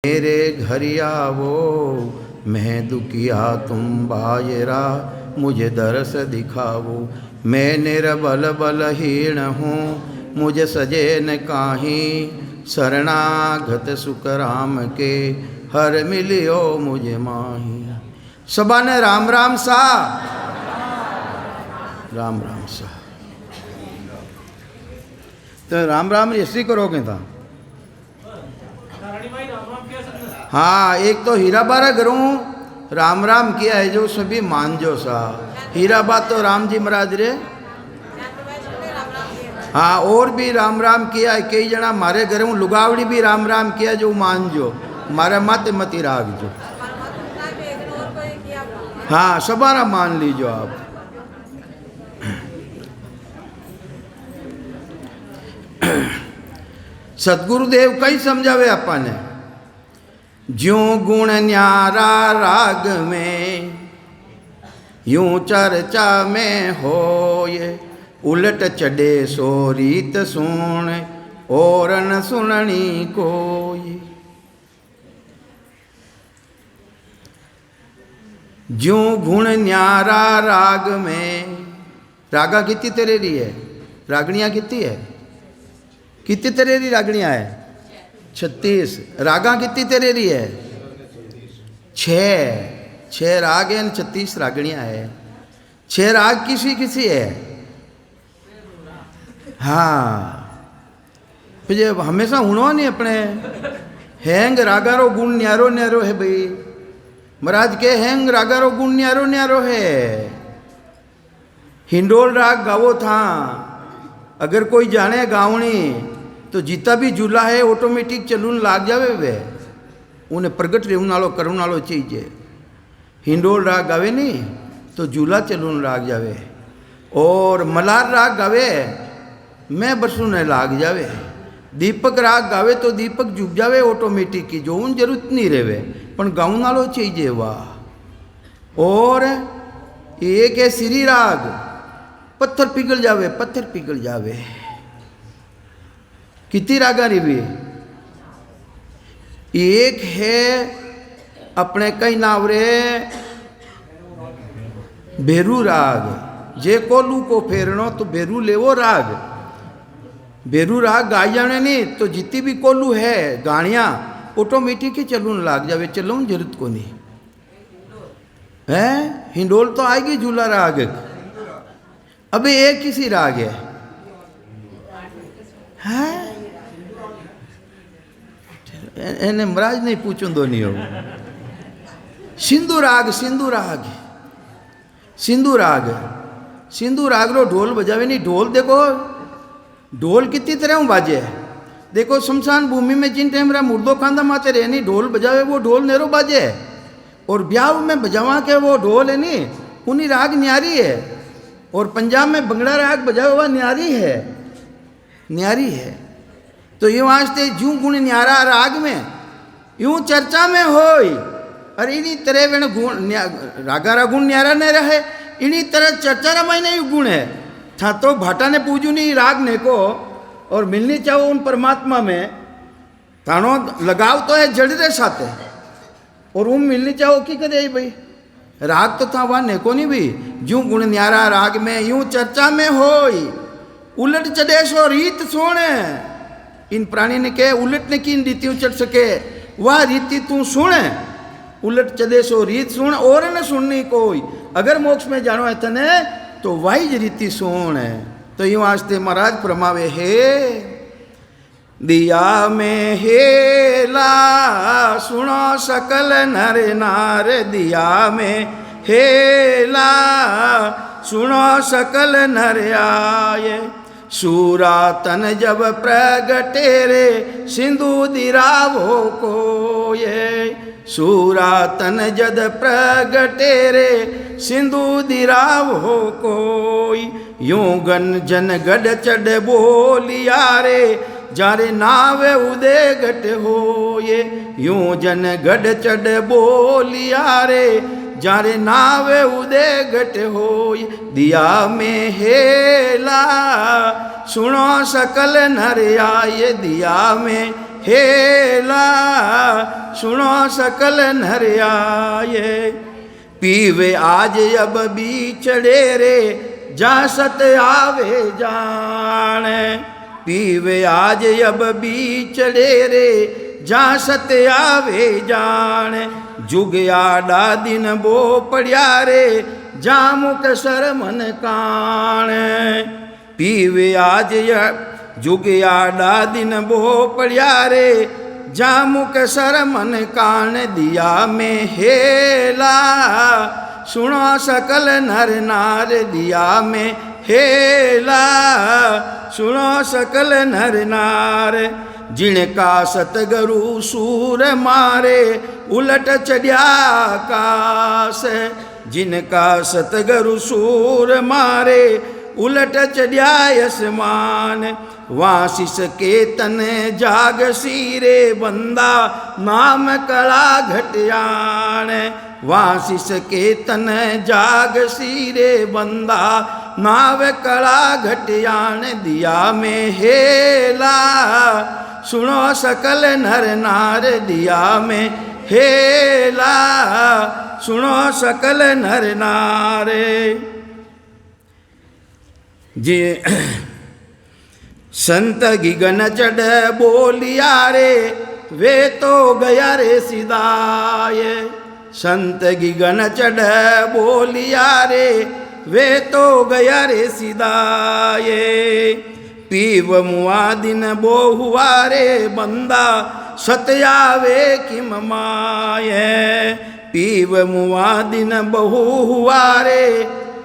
मेरे घर आवो मैं दुखिया तुम बायरा मुझे दरस दिखावो। मैं निर्बल बलहीन हूँ मुझे सजे न काही, शरणागत सुख राम के हर मिलियो मुझे माही। सबा ने राम राम सा, राम राम सा। तो राम राम ऐसी करोगे था। हाँ, एक तो हीराबारा करूँ राम राम किया है जो सभी मान जो सा। हीराबा तो राम जी महाराज रे। हाँ, और भी राम राम किया है कई जना मारे घर हूँ। लुगावड़ी भी राम राम किया जो मान जो मारे मत मती राग जो। हाँ, सबारा मान लीजो आप। सतगुरुदेव कई समझावे अपन ने। ज्यों गुण न्यारा राग में यूं चर्चा में होए, उलट चढ़े सो रीत सुन और न सुननी कोई। ज्यों गुण न्यारा राग में, रागा कितनी तरह री है, रागणियाँ कितनी है, कितनी तरह री रागणियाँ है 36। रागा कितनी तरह री है 6 राग है 36 रागणियाँ है। 6 राग किसी किसी है। हाँ, फिर हमेशा हुणो नहीं अपने हैंग रागारो गुण न्यारो न्यारो है भाई। महाराज के हैंग रागारो गुण न्यारो न्यारो है। हिंडोल राग गावो था, अगर कोई जाने गावनी तो जीता भी झूला है ऑटोमेटिक चलून लाग जावे वे। उन्हें प्रगट रहूं नालो करूं नालो चाहिए। हिंडोल राग गावे नहीं तो झूला चलून लाग जावे। और मलार राग गावे मैं बरसूने लाग जावे। दीपक राग गावे तो दीपक झुक जावे ऑटोमेटिक की, जो उन जरूरत नहीं रहे पण गाऊं नालो चाहिए वाह। और एक है श्री राग, पत्थर पिघल जावे, पत्थर पिघल जावे। कितनी रागा री भी एक है अपने कई नावरे भेरू राग। जे कोलू को फेरनो तो भेरू लेवो राग। भेरू राग गाई जाने नहीं तो जितनी भी कोलू है गाणियाँ ऑटोमेटिक ही चलून लाग जावे, चलून जरूरत को नहीं है। हिंडोल तो आएगी झूला राग। अबे एक किसी राग है एने महाराज नहीं पूछो दो नहीं हो। सिंधु राग, सिंधु राग, सिंधु राग, सिंधु राग रो ढोल बजावे नहीं। ढोल देखो, ढोल कितनी तरह बाजे। देखो शमशान भूमि में जिन टाइम रा मुर्दो खांदा माते रहे नहीं ढोल बजावे वो ढोल नेरो बाजे। और ब्याह में बजावा के वो ढोल है नहीं उन्हीं राग न्यारी है। और पंजाब में बंगड़ा राग बजावे हुआ न्यारी है, न्यारी है। तो यूँ वास्ते जूं गुण न्यारा राग में यूं चर्चा में होई। और इन्हीं तरह वेण गुण रागारा गुण न्यारा ने रहे, इन्हीं तरह चर्चा रा मायने यू गुण है। था तो भाटा ने पूजू नहीं राग ने को और मिलनी चाहो उन परमात्मा में। थानो लगाव तो है जड़ रे साथे और उन मिलनी चाहो की करे भाई। राग तो था वहाँ ने को नहीं भी। जूं गुण न्यारा राग में यूं चर्चा में होई, उलट चढ़े सो रीत सोने। इन प्राणी ने कहे उलट ने किन रीतियों चढ़ सके, वह रीति तू सुन। उलट चढ़े सो रीत सुन और न सुननी कोई। अगर मोक्ष में जानो है तने तो वाही रीति सुन। तो यूं वास्ते महाराज फरमावे हे दिया में हेला सुनो सकल नर नार। दिया में हेला सुनो सकल नर आए। सूरा तन जब प्रगटे रे सिंधु दिरावो को ये। सूरा तन जद प्रगटे रे सिंधु दिरावो कोई। यूं गन जन गढ़ चढ़ बोलिया रे जारे नावे उदे घट होए। यूं जन गढ़ चढ़ बोलिया रे जारे नावे उदे घट होय। दिया में हेला सुनो सकल नर आए। दिया में हेला सुनो सकल नर आए। पीवे आज अब बीचड़े रे जा सत आवे जाने। पीवे आज अब बीचड़े रे जा सत आवे जाने। जुग आडा दिन बो पड़िया रे जामुक सर मन कान। पीवे आज जुग आडा दिन बो पड़िया रे जामुक सर मन कान। दिया में हेला सुनो सकल नर नार। दिया में हेला सुनो सकल नर नार। जिनका सतगुरु सूर मारे उलट चढ़िया आकाश। जिनका सतगुरु सूर मारे उलट चढ़िया आसमान। वासिस के तन जाग सीरे बंदा नाम कला घटियान। वासिस के तन जाग सीरे बंदा नाव कला घटियान। दिया में हेला सुनो सकल नर नार। दिया में हेला सुनो सकल नर नार। जे संत गिगन चढ़ बोलिया रे वे तो गया रे सिदाए। संत गिगन चढ़ बोलिया रे वे तो गया रे सिदाए। पीव मुआ दिन बो हुआ रे बंदा सत्यावे किम माये। पीव मुआ दिन बहु हुआ रे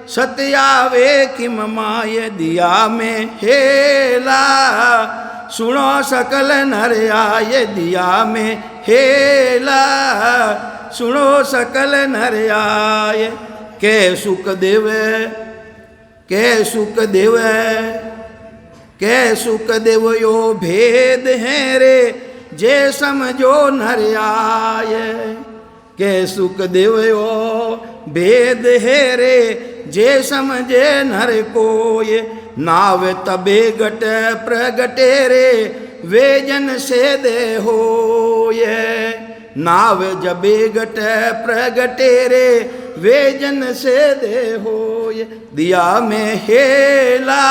सत्यावे किम माय। दिया में हेला सुनो सकल नर आए। दिया में हेला सुनो सकल नर आए। के सुख देवे के सुख देवे के सुख देव यो भेद है रे जे समझो नर आए। के सुख देव यो भेद है रे जे समझे नर कोय। नाव तबे गट प्रगटे रे वे जन से दे होये। नाव जबे गट प्रगटे रे वे जन से दे होये। दिया में हेला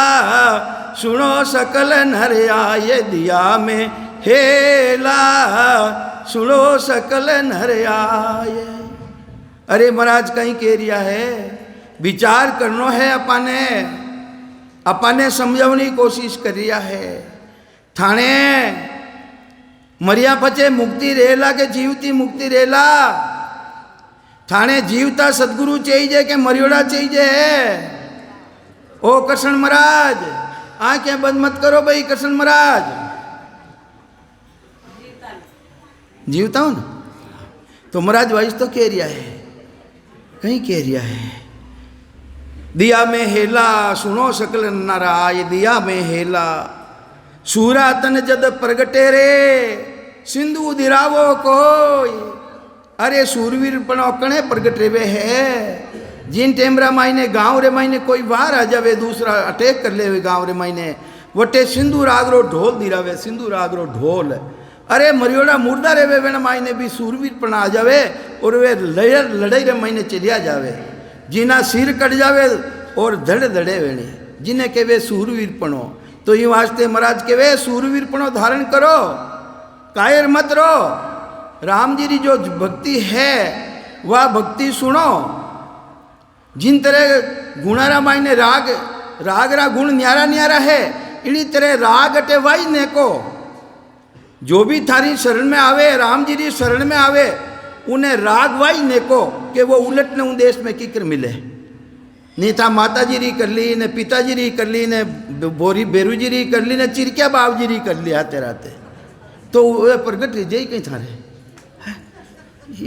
सुनो सकल नर आए। दिया में हेला सुनो सकल नर आए। अरे महाराज कहीं कह रिया है विचार करनो है। अपने समझवनी कोशिश कर रिया है। थाने मरिया पचे मुक्ति रहेला के जीवती मुक्ति रहेला। थाने जीवता सदगुरु चाहिए के मरियोड़ा चाहिए है। ओ कृष्ण महाराज आंखें बंद मत करो भाई। कृष्ण महाराज जीवता हूं ना तो महाराज वाइस तो कह रिया है कहीं कह रिया है। दिया में हेला सुनो सकल नर आए। दिया में हेला सूरा तन जद प्रगटे रे सिंधु दिरावो कोई। अरे सूरवीर पनो कणे प्रगटे वे है। जिन टेमरा मायने गांव रे मायने कोई बाहर आ जावे दूसरा अटैक कर ले गांव रे मायने वटे सिंधु रागरो ढोल दिरावे। सिंधु रागरो ढोल अरे मरियोड़ा मुर्दा रे वे मायने भी सूरवीर पण आ जावे और वे लड़ाई रे मायने चलिया जावे। जिना सिर कट जावे और धड़े धड़े वेणे जिन्हें केवे सूरवीर पणो। तो ये वास्ते महाराज केवे सूरवीर पणो धारण करो कायर मत रो। राम जी री जो भक्ति है वह भक्ति सुनो। जिन तरह गुणारा मायने राग राग रा गुण न्यारा न्यारा है इनी तरह राग अटे वाई ने को। जो भी थारी शरण में आवे राम जी री शरण में आवे उन्हें राग वाई ने को कि वो उलट ने देश में किकर मिले। नहीं था माता जी री कर ली ने पिताजी री कर ली ने बोरी बेरू जी री कर ली ने चिरकिया बाब जी री कर ली आते रहते। तो वे प्रगट रिजई कहीं थारे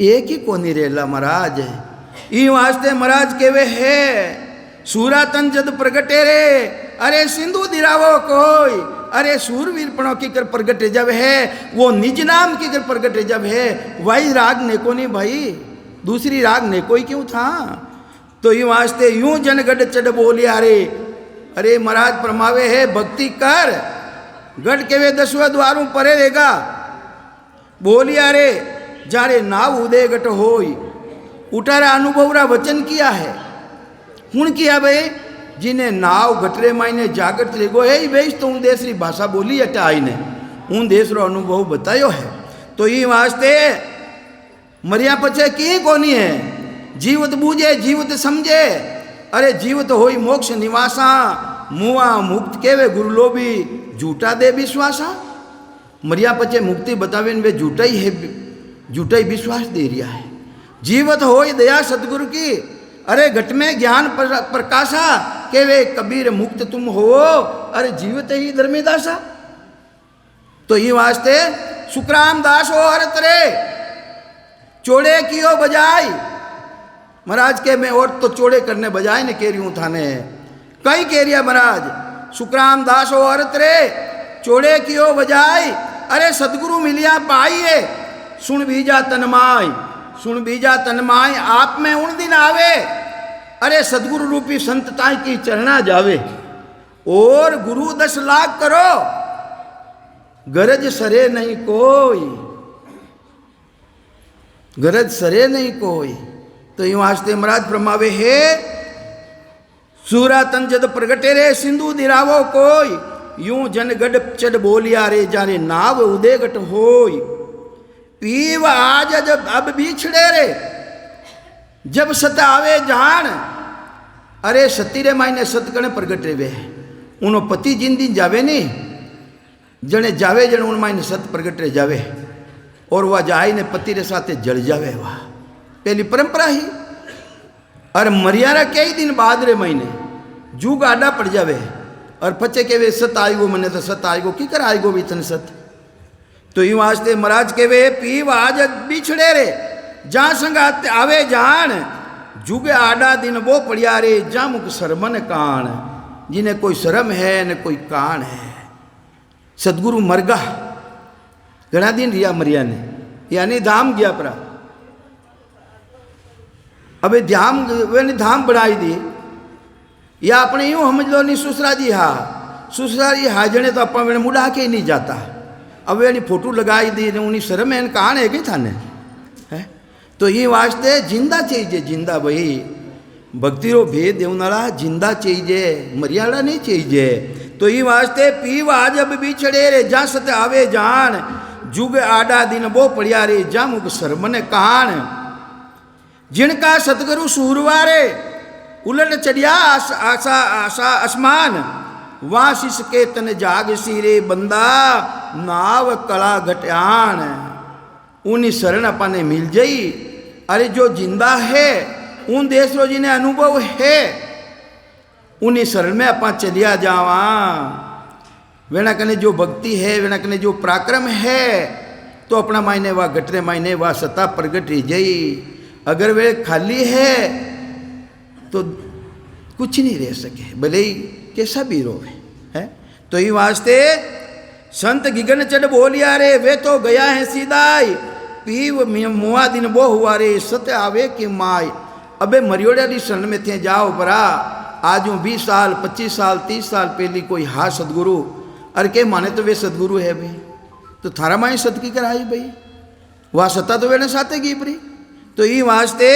एक ही कोनी रेला महाराज। ई वास्ते महाराज केवे है सूरातन जद प्रगटे रे अरे सिंधु दिरावो कोई। अरे सूरवीर पणो की कर प्रगटे जब है वो निज नाम की कर प्रगटे जब है वही राग ने को नहीं भाई दूसरी राग ने कोई क्यों था। तो यूं वास्ते यूं जनगढ़ चढ़ बोलिया रे। अरे महाराज परमावे है भक्ति कर गढ़ के वे 10वें द्वारों परे रहेगा। बोलिया रे जारे नाव उदय घट होई उठारा अनुभवरा वचन किया है हुण किया भाई जिन्हें नाव घटरे मायने जागृत लेगो है वेश तो उन देश री भाषा बोली अटे आईने उन देश रो अनुभव बतायो है तो ये वास्ते मरिया पछे की कोनी है जीवत बूझे जीवत समझे अरे जीवत होई मोक्ष निवासा मुआ मुक्त केवे गुरु लोभी झूठा दे विश्वासा मरिया पछे मुक्ति बतावे वे झूठा ही है झूठा ही विश्वास दे रिया है जीवत होई दया सतगुरु की अरे घट में ज्ञान प्रकाशा केवे कबीर मुक्त तुम हो अरे जीवत ही धर्मीदासा तो ये वास्ते सुखराम दास हो हर तरे चोड़े कियो बजाय महाराज के मैं और तो चोड़े करने बजाय ने कह रही हूँ थाने कई कह रिया महाराज सुखराम दास हो हर तरे चोड़े कियो बजाय अरे सदगुरु मिलिया पाइए सुन बीजा तनमाय सुन बीजा तनमाय आप में उन दिन आवे अरे सदगुरु रूपी संतताई की चरणा जावे और गुरु 10 लाख करो गरज सरे नहीं कोई गरज सरे नहीं कोई तो यूं वास्ते महाराज फरमावे है सूरा तन जद प्रगटे रे सिंधु दिरावो कोई यूं जन गड चढ़ बोलिया रे जारे नाव उदय गट होई पीव आज जब अब बिछड़े रे जब सत आवे जान अरे सती रे मायने सतगणे प्रगटे वे उनो पति जिन दिन जावे नहीं जने जावे जने उन मायने सत प्रगटे जावे और वह जाए ने पति रे साथे जल जावे वह पहली परंपरा ही और मरियारा कई दिन बाद रे महीने जुग आडा पड़ जावे और पचे के वे सत आएगो मने तो सत आएगो की कर आएगो भी तन सत तो यूं वास्ते महाराज के वे पीव आज बिछड़े रे जा संगाते आवे जान जुगे आडा दिन वो पड़िया रे जा मुख शर्मन कान जिन्हें कोई शर्म है न कोई कान है सदगुरु मरगा घना दिन रिया मरिया ने यानी धाम गया परा अबे धाम वे धाम बढ़ाई दी या अपने यूं समझ लो नहीं सुसरा जी हाजने तो अपन वे मुड़ा के ही नहीं जाता अब वे फोटो लगाई दी उन्हीं शर्म है कहान है कि थाने है तो ये वास्ते जिंदा चाहिए जिंदा भाई भक्ति रो भेद देवनाला जिंदा चाहिए मरियाड़ा नहीं चाहिए तो ये वास्ते पीव आज अब बिछड़े रे जा सत आवे जान जुग आडा दिन वो पड़िया रे जा मुख शर्मन कान जिनका सतगुरु सूरवारे उलट चढ़िया आशा आशा आसमान वाशिष के तन जाग सीरे बंदा नाव कला घट्यान उन्हीं शरण अपने मिल जाई अरे जो जिंदा है उन देशों जिन्हें अनुभव है उन्हीं शरण में अपा चलिया जावा वेना कने जो भक्ति है वेना कने जो पराक्रम है तो अपना मायने वह घटरे मायने वह सत्ता प्रगट रही जाई अगर वे खाली है तो कुछ नहीं रह सके भले ही कैसा भी रोवे है तो ये वास्ते संत गिगन चढ़ बोलिया रे वे तो गया है सीधाई पीव मुआ दिन वो हुआ रे सत्य आवे कि माय अबे मरियोड़ा री शरण में थे जाओ बरा आज 20 साल 25 साल 30 साल पहली कोई हा सदगुरु अरे के माने तो वे सदगुरु है भाई तो थारा माई सत की कराई भाई वह सत्ता तो वेने साथे की परी तो ये वास्ते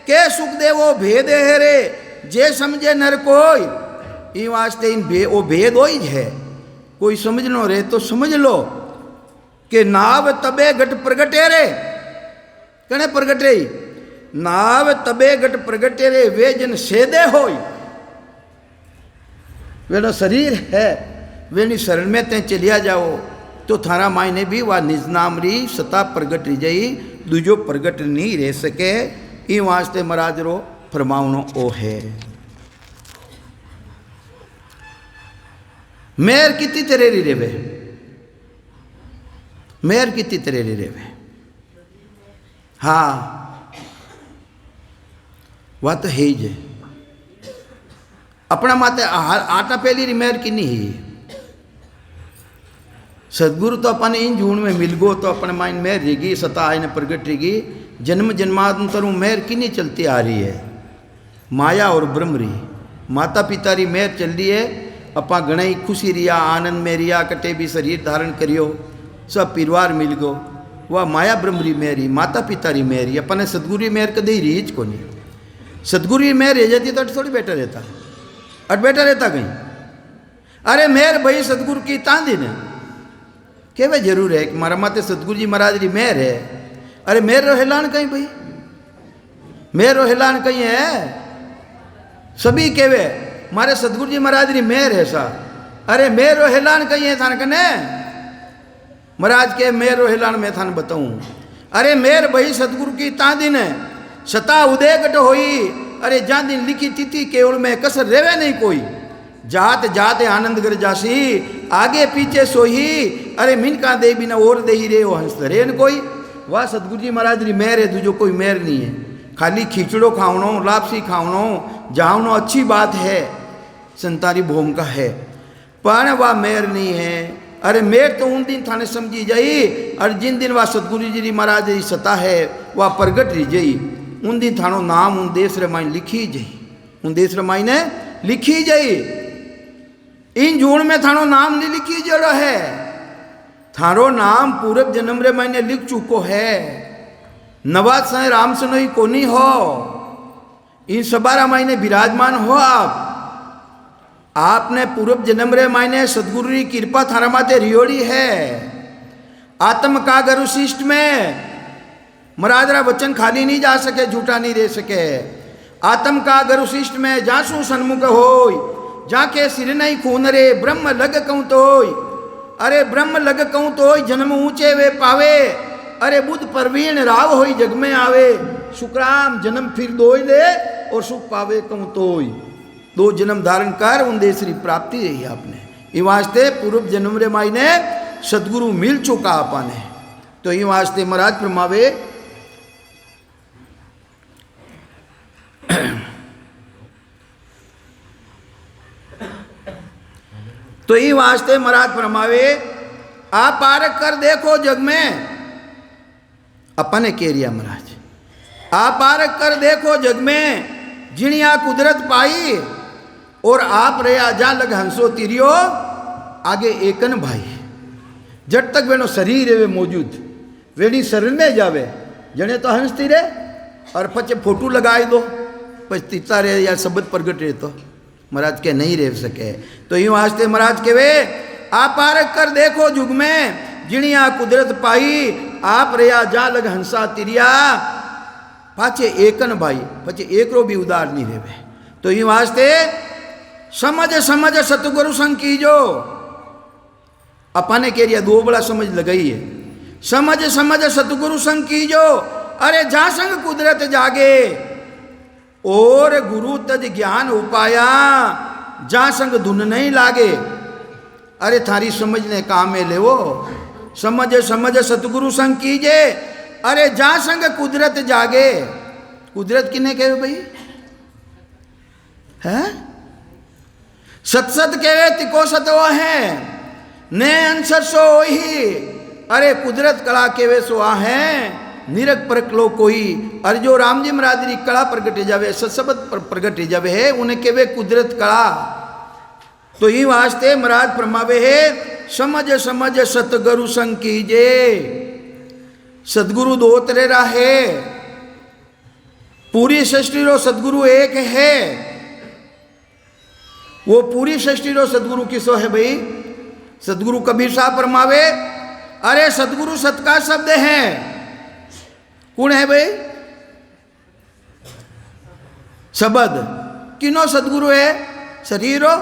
के सुख दे वो भेद है रे जे समझे नर कोई ये वास्ते इन वो भेद हो ही है कोई समझ लो रे तो समझ लो कि नाव तबे घट प्रगटे रे कने प्रगटे नाव तबे घट प्रगटे रे वे जन सेदे होई वेनो शरीर है वेनी शरण में ते चलिया जाओ तो थारा मायने भी वह निज नाम री सता प्रगट रही जाई दूजो प्रगट नहीं रह सके ई वास्ते महाराज रो फरमावनो ओ है मेहर कितनी तेरेरी रेवे मेहर कितनी तेरेरी रेवे हाँ वह तो है ही जे अपना माते आटा पहली री मेहर की नहीं है सदगुरु तो अपने इन जून में मिल गो तो अपने माइन मेहर रहेगी सता आय ने प्रगट रहेगी जन्म जन्मांतरों मेहर की नहीं चलती आ रही है माया और ब्रह्म री माता पिता री मेहर चल रही है अपा घणई खुशी रिया आनंद में रिया कटे भी शरीर धारण करियो सब परिवार मिल गो वह माया ब्रह्म री मेहरी माता पिता री मेहरी अपने सदगुरु री मेहर कदे ही रीच को नहीं। सदगुरु री मेहर रह जाती तो थोड़ी बैठा रहता, अट बैठा रहता कहीं। अरे मेहर भाई सदगुरु की तांदी ने केवे जरूर है कि मारा माते सदगुरु जी महाराज री मेहर है। अरे मेहर रो हिलान कहीं भाई, मेहर रो हिलान कहीं है। सभी केवे मारे सदगुरु जी महाराज री मेहर है सा। अरे मेहर रो हिलान कहीं है थान कने महाराज के मेहर रो हिलान में थान बताऊं। अरे मेहर भाई सदगुरु की तांदी ने सता उदय कट होई। अरे जा दिन लिखी तिथि केवल में कसर रेवे नहीं कोई। जात जाते आनंद कर जासी आगे पीछे सोही। अरे मिनका दे बिना और दे ही रे वो हंस रे न कोई। वाह सदगुरु जी महाराज री मेहर है, तुझो कोई मेहर नहीं है। खाली खिचड़ो खावनो लापसी खावनो जावनो अच्छी बात है, संतारी भूमिका है, पर वह मेहर नहीं है। अरे मेहर तो उन दिन थाने समझी जाई और जिन दिन वह सदगुरु जी महाराज की सता है वह प्रगट रही जाई। उन दिन थानो नाम उन देश रे माइन लिखी जाई, उन देश रे मायने लिखी जाई। इन जून में थानो नाम नहीं लिखी जड़ो है, थारो नाम पूरब जन्म रे मायने लिख चुको है। नवाज साई राम सनोई कोनी हो, इन सबारा मायने विराजमान हो आप। आपने पूर्व जन्म रे मायने सदगुरु की कृपा थारा माते रियोड़ी है। आत्म का गुरु शिष्ट में महाराजरा वचन खाली नहीं जा सके, झूठा नहीं रह सके। आत्म का गुरु शिष्ट में जासू सन्मुख होय, जाके सिर नहीं खून रे ब्रह्म लग कहूं तो होय। अरे ब्रह्म लग कहूं तो होय, जन्म ऊंचे वे पावे। अरे बुद्ध प्रवीण राव होई जग में आवे। शुक्राम जन्म फिर दोय ले और सुख पावे कहूं तो होय। दो जन्म धारण कर उन देश की प्राप्ति रही आपने। ये वास्ते पूर्व जन्म रे मायने सदगुरु मिल चुका आपने। तो ये वास्ते महाराज फरमावे तो ये वास्ते महाराज फरमावे आप पारक कर देखो जग में। अपने केरिया महाराज आप पारक कर देखो जग में, जिनिया कुदरत पाई और आप रहा जा लग हंसो तिरियो आगे एकन भाई। जब तक वेनो शरीर है वे मौजूद वेनी शरीर में जावे जने तो हंसती रहे और पचे फोटो लगाई दो पछतीता रहे या शब्द प्रगट रहे तो महाराज के नहीं रह सके। तो यूं वास्ते महाराज के वे आप पारक कर देखो जुग में, जिनिया कुदरत पाई आप रहा जा लग हंसा तिरिया पाचे एकन भाई, पचे एक रो भी उदार नहीं रहे। तो यूं वास्ते समझ समझ सतगुरु संग कीजो। अपने के लिए दो बड़ा समझ लगाई है। समझ समझ सतगुरु संग कीजो। अरे जा संग कुदरत जागे और गुरु तज ज्ञान उपाया, जा संग धुन नहीं लागे। अरे थारी समझ ने काम में ले वो समझ समझ सतगुरु संग कीजे। अरे जा संग कुदरत जागे। कुदरत किन्हें कहे भाई है? सत सत कहे तिको सतवा है ने अंसर सो ही। अरे कुदरत कला केवे सो आ है निरक परक लो कोई। अरे जो राम जी महाराज री कला प्रगटे जावे सत्सबद प्रगटे जावे है उन्हें केवे कुदरत कला। तो ये वास्ते महाराज फरमावे है समझ समझ सतगुरु संग कीजे। सदगुरु दो तरह रहे, पूरी सृष्टि रो सदगुरु एक है। वो पूरी सृष्टि रो सदगुरु किसो है भाई? सदगुरु कबीर साहब फरमावे अरे सदगुरु सत का शब्द है। कौन है भाई? शब्द किनो सदगुरु है? शरीरो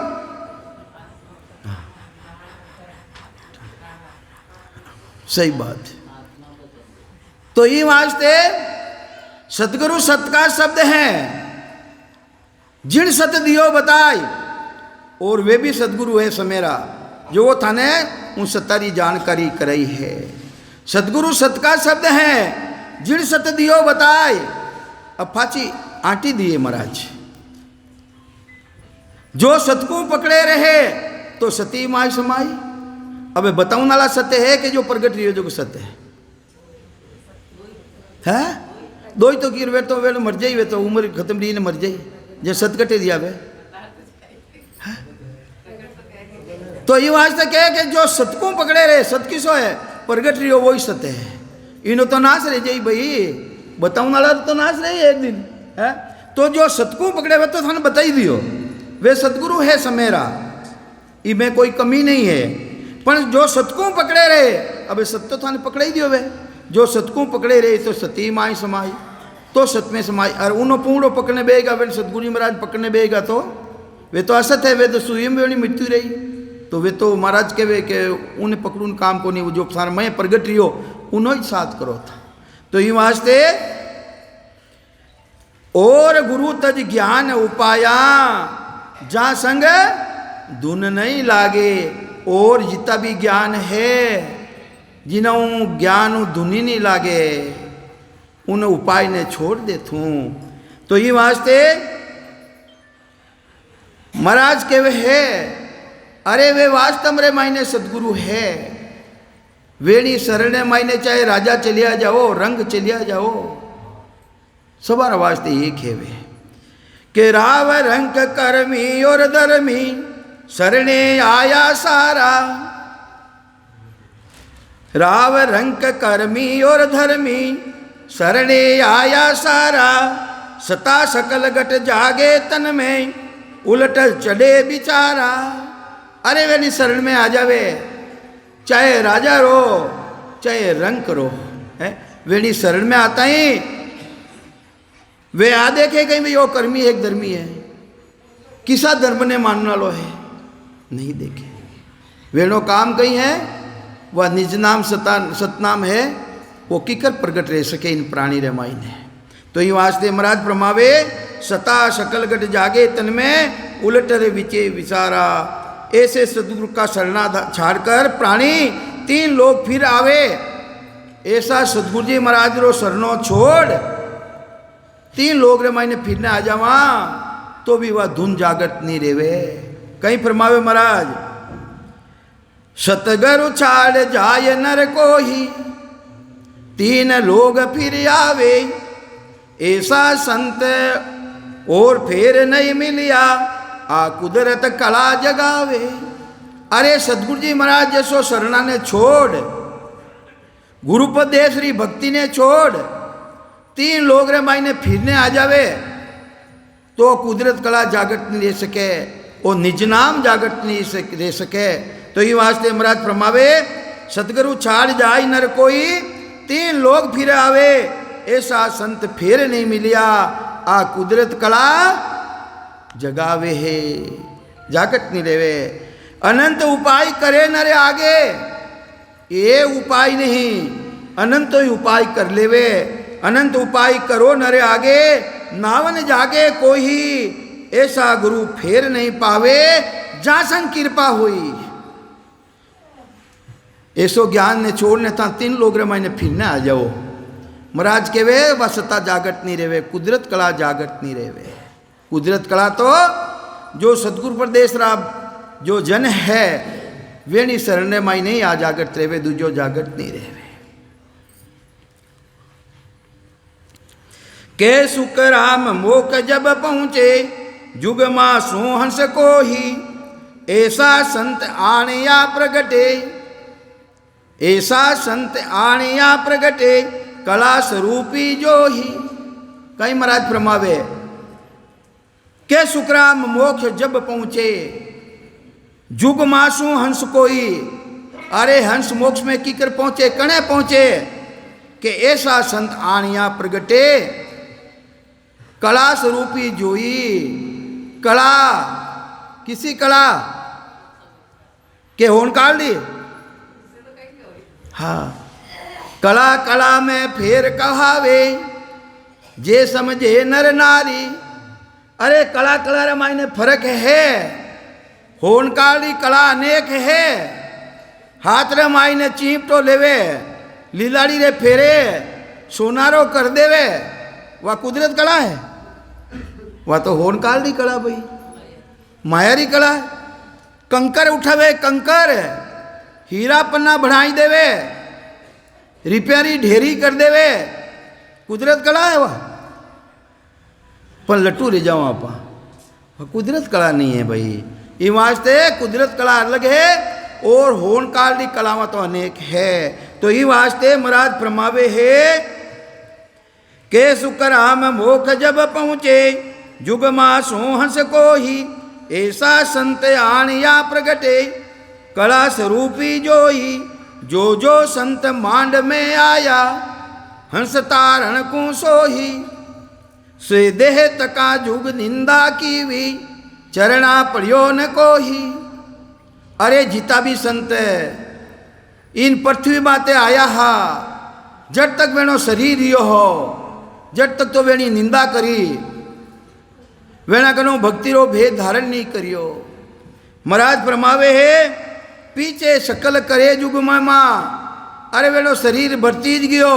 सही बात। तो ये वास्ते सतगुरु सत का शब्द है। जिन सत दियो बताई और वे भी सदगुरु है समेरा, जो वो थाने उन सतारी जानकारी कराई है। सतगुरु सत का शब्द है। जिन सत दियो बताए। अब फाची आटी दिए महाराज, जो सतको पकड़े रहे तो सती माय समाई। अब बताऊं नाला सत्य है कि जो प्रगट रही हो जो सत्य है? दो ही तो कीर वे तो वे मर जाई, वे तो उम्र खत्म रही ने मर जाई जो सत कटे दिया वे। तो ये वास्ते कहे कि जो सत को पकड़े रहे, सत किसो है? प्रगट रही हो वही सत्य है। इनो तो नाश रह जाई भाई, बताऊँ वाला तो नाश रही एक दिन है। तो जो सतगुरु पकड़े हुए तो थाने बताई दियो, वे सतगुरु है समेरा, इनमें कोई कमी नहीं है। पर जो सतगुरु पकड़े रहे, अब सत्य तो थाने पकड़े ही दियो वे, जो सतगुरु पकड़े रहे तो सती माई समाई, तो सत में समाई। और उन्हों पूंगड़ो पकड़ने बेगा, वे सतगुरु जी महाराज पकड़ने बेगा तो वे तो असत है, वे तो सुई में मृत्यु रही। तो वे तो महाराज कहे कि उन्हें पकड़ून काम को नहीं, जो सारा मैं प्रगट रही हो उन्होंने साथ करो था। तो ये वास्ते और गुरु तज ज्ञान उपाया, जहाँ संग धुन नहीं लागे। और जितना भी ज्ञान है, जिन्हों ज्ञान धुन ही नहीं लागे, उन उपाय ने छोड़ देतू। तो ये वास्ते महाराज के वे है, अरे वे वास्तव में मायने सदगुरु है। वेणी शरण मायने चाहे राजा चलिया जाओ, रंग चलिया जाओ, सबार वास्ते एक है वे के राव रंग कर्मी और धर्मी शरणे आया सारा। राव रंग कर्मी और धर्मी शरणे आया सारा। सता सकल घट जागे तन में उलट चढ़े बिचारा। अरे वेनी शरण में आ जावे, चाहे राजा रो चाहे रंग करो है, वेनी शरण में आता ही वे आ देखे कहीं भाई वो कर्मी है एक धर्मी है, किसा धर्म ने मानने वालों है नहीं देखे। वेणो काम कहीं है, वह निज नाम सतनाम है, वो किकर प्रगट रह सके इन प्राणी रे माई ने। तो ये वास्ते महाराज प्रमावे सता सकल गट जागे तन में उलट रे विचे विचारा। ऐसे सदगुरु का शरणा छाड़कर प्राणी तीन लोग फिर आवे। ऐसा सदगुरु जी महाराज रो शरणों छोड़ तीन लोग रे मायने फिरने आ जावा, तो भी वह धुन जागत नहीं रेवे। कहीं फरमावे महाराज, सतगुरु छाड़ जाय नर को ही तीन लोग फिर आवे। ऐसा संत और फिर नहीं मिलिया, आ कुदरत कला जगावे। अरे सदगुरु जी महाराज जैसो शरणा ने छोड़, गुरुपदेश री भक्ति ने छोड़, तीन लोग रे मायने फिरने आ जावे, तो कुदरत कला जागृत नहीं रह सके, और निज नाम जागृत नहीं रह सके। तो ये वास्ते महाराज फरमावे, सतगुरु छाड़ जाय नर कोई तीन लोग फिर आवे। ऐसा संत फिर नहीं मिलिया, आ कुदरत कला जगावे है, जागत नहीं रेवे। अनंत उपाय करे नरे आगे, ये उपाय नहीं, अनंत ही उपाय कर लेवे। अनंत उपाय करो नरे आगे, नावन जागे कोई। ऐसा गुरु फेर नहीं पावे, जा संग कृपा हुई। ऐसो ज्ञान ने छोड़ने था तीन लोग रे मायने फिरने आ जाओ। महाराज के वे वसता जागत नहीं रेवे, कुदरत कला जागत नहीं रेवे। कुदरत कला तो जो सतगुरु प्रदेश रा जो जन है, वे नहीं शरण माई नहीं आ जागत रेवे, दूजो जागत नहीं रेवे। के सुख राम मोक जब पहुँचे, जुग माँ सोहंस को ही। ऐसा संत आणिया प्रगटे, ऐसा संत आणिया प्रगटे, कला स्वरूपी जो ही। कहीं महाराज फरमावे के सुखराम मोक्ष जब पहुँचे, जुग मासू हंस कोई। अरे हंस मोक्ष में किकर पहुँचे, कने पहुँचे कि ऐसा संत आणिया प्रगटे, कला स्वरूपी जोई। कला किसी कला के होन काल दी, हाँ कला कला में फेर कहावे, जे समझे नर नारी। अरे कला कला रे मायने फर्क है, होन काली कला अनेक है। हाथ रे मायने चीप तो लेवे, लीलाड़ी रे फेरे सोनारो कर देवे, वह कुदरत कला है। वह तो होन काली कला भाई, मायारी कला। कंकर उठावे कंकर, हीरा पन्ना बढ़ाई देवे, रिपेयरी ढेरी कर देवे, कुदरत कला है वह। पर लट्टू रह जाओ आप, कुदरत कला नहीं है भाई। ये वास्ते कुदरत कला अलग है और होन काल की कलावा तो अनेक है। तो ही वास्ते महाराज फरमावे है के सुकराम मोख जब पहुँचे जुग मासो हंस को ही ऐसा संत आन या प्रगटे कला स्वरूपी जोई जो जो संत मांड में आया हंस तारण को सोही स्वे देह तका जुग निंदा की भी चरणा पड़ियो न को ही। अरे जिता भी संत इन पृथ्वी माते आया हा जब तक वेणो शरीर रियो हो जब तक तो वेणी निंदा करी वेणा कनो भक्ति रो भेद धारण नहीं करियो। महाराज फरमावे है पीछे शकल करे जुग मां अरे वेणो शरीर भरती ज गयो